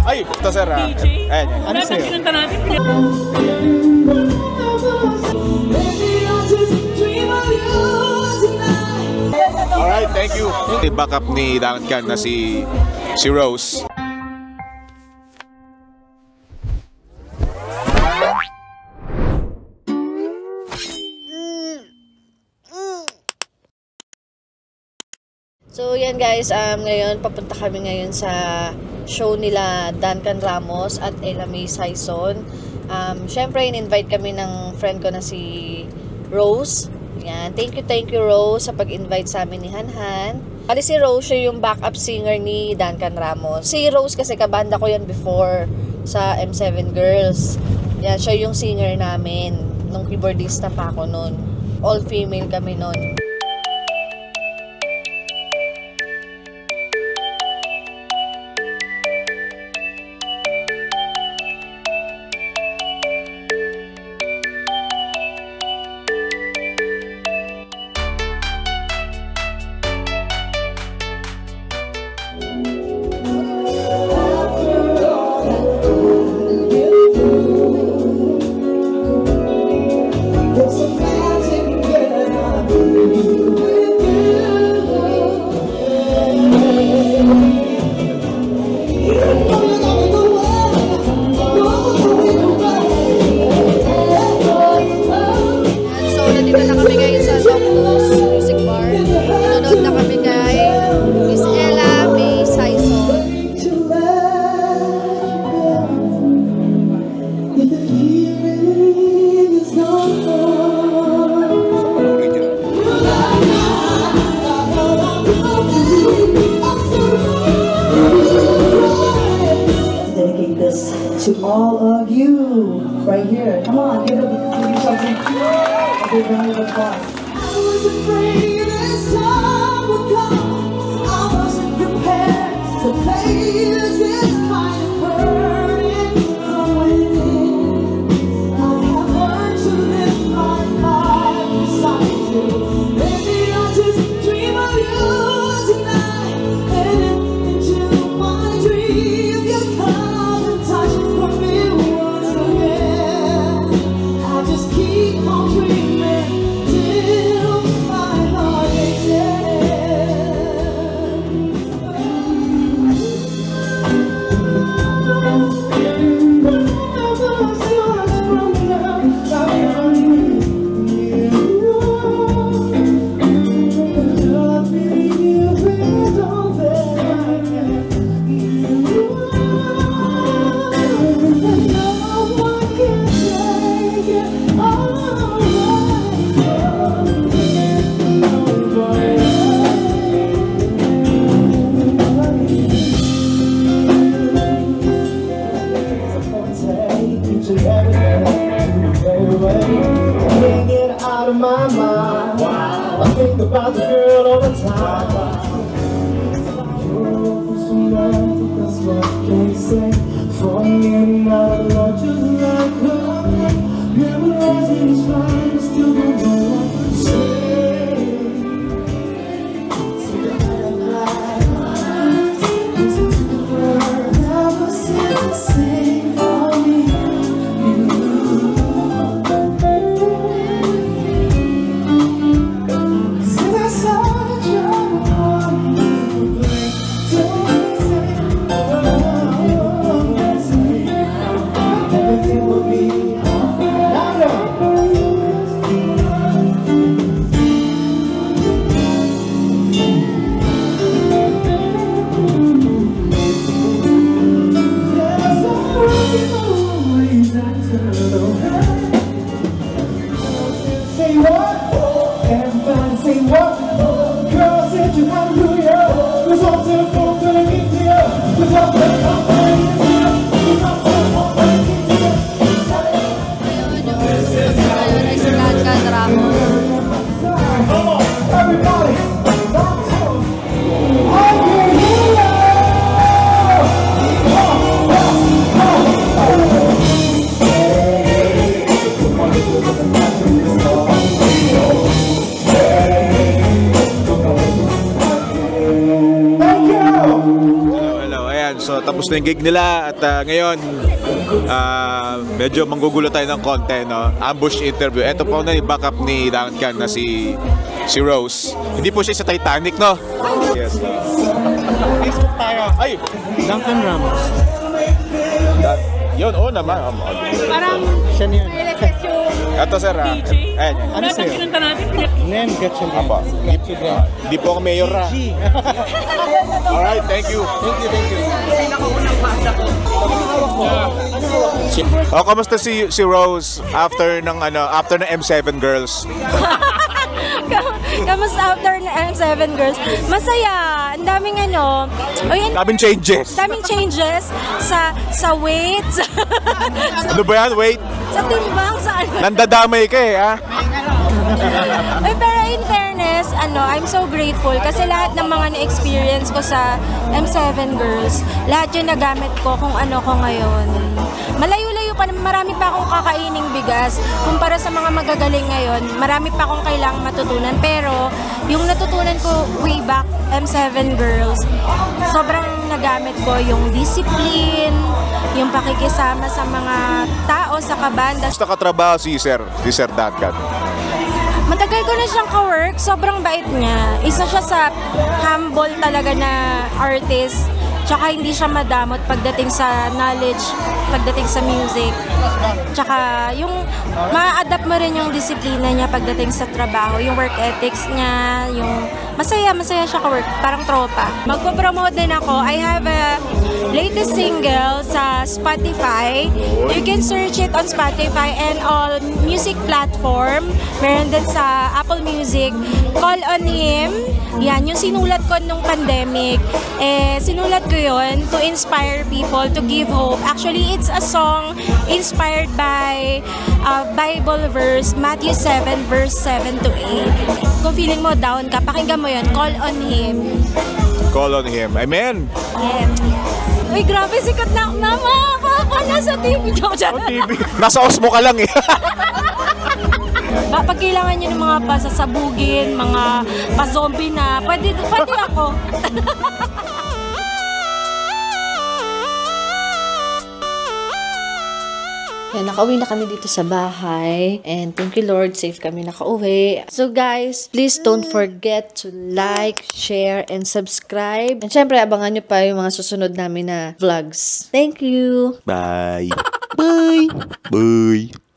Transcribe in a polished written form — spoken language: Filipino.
Ay, ito sir. DJ. Ayan. Ano sa'yo? Kinanta natin. Alright, thank you. Backup ni Duncan na si Rose. So yan guys, ngayon papunta kami ngayon sa show nila Duncan Ramos at Ella May Saison. Syempre in-invite kami ng friend ko na si Rose. Yan, thank you Rose sa pag-invite sa amin ni Hanhan. Kasi si Rose siya yung backup singer ni Duncan Ramos. Si Rose kasi kabanda ko yan before sa M7 Girls. Yan, siya yung singer namin nung keyboardista pa ako noon. All female kami noon. To all of you right here. Come on, give yourself a big round of applause. I was afraid this time would come. I wasn't prepared to face this kind of burden from within. I have learned to live my life beside you. Maybe I'll just dream of you tonight, and into my dream you come and touch me once again. I just keep on dreaming till my heart aches about the girl all the time. That's what they say. Falling out of love just like her. Memorizing is fine, but still don't know what to say. See the headlines, listen to the words I was said to say for me. Say what? Everybody say what? Girl said you hallelujah. Cause all the folk gonna get to you. Cause all the folk gonna get to you. Cause all the folk gonna get to you. Come on, everybody. I can hear you. So tapos na yung gig nila at ngayon medyo manggugulo tayo ng konti, no? Ambush interview. Ito po na yung backup ni Duncan na si Rose. Hindi po siya sa Titanic, no? Yes. Facebook tayo. Ay! Duncan Ramos. Yun, oo naman. Parang Siya niya. nilagkas yung Ito sir, DJ. Ayan. Ano Lahat ng sa'yo? kinanta natin, Nen, Gatchel. Apa. Hindi po ako mayor na. Alright, thank you. Thank you. Oh, kamusta si Rose after ng M7 Girls? Kamusta after na M7 Girls? Masaya. Ang daming Daming changes. daming changes sa weight, Ano ba yan? Wait, sa timbang, sa ano. nandadamay ka eh, ha? Ay, pero in fairness, I'm so grateful kasi lahat ng mga na-experience ko sa M7 Girls, lahat yung nagamit ko kung ano ko ngayon. Malayo-layo pa, marami pa akong kakaining bigas. Kumpara sa mga magagaling ngayon, marami pa akong kailangang matutunan. Pero, yung natutunan ko way back, M7 Girls, sobrang nagamit ko yung discipline, yung pakikisama sa mga tao, sa kabanda. Gusto ka trabaho si Sir Duncan. Matagal ko na siyang ka-work, sobrang bait niya. Isa siya sa humble talaga na artist. Tsaka hindi siya madamot pagdating sa knowledge, pagdating sa music. Tsaka yung ma-adapt mo rin yung disiplina niya pagdating sa trabaho, yung work ethics niya, yung masaya siya ka-work, parang tropa. Magpo-promote din ako. I have a latest single sa Spotify. You can search it on Spotify and all music platform. Meron din sa Apple Music. Call on Him. Yan, yung sinulat ko nung pandemic. Sinulat ko yon to inspire people, to give hope. Actually, it's a song inspired by Bible verse, Matthew 7, verse 7 to 8. Kung feeling mo down ka, pakinggan mo yon. Call on Him. Call on him. Amen. Yeah. Uy, grabe, sikat na ako na. Nasa TV. TV. Nasa Osmo ka lang eh. Pag kailangan nyo ng mga pasasabugin, mga pa-zombie na, pwede ako. Yan, nakauwi na kami dito sa bahay. And thank you Lord, safe kami nakauwi. So guys, please don't forget to like, share, and subscribe. And syempre, abangan nyo pa yung mga susunod namin na vlogs. Thank you! Bye. Bye. Bye.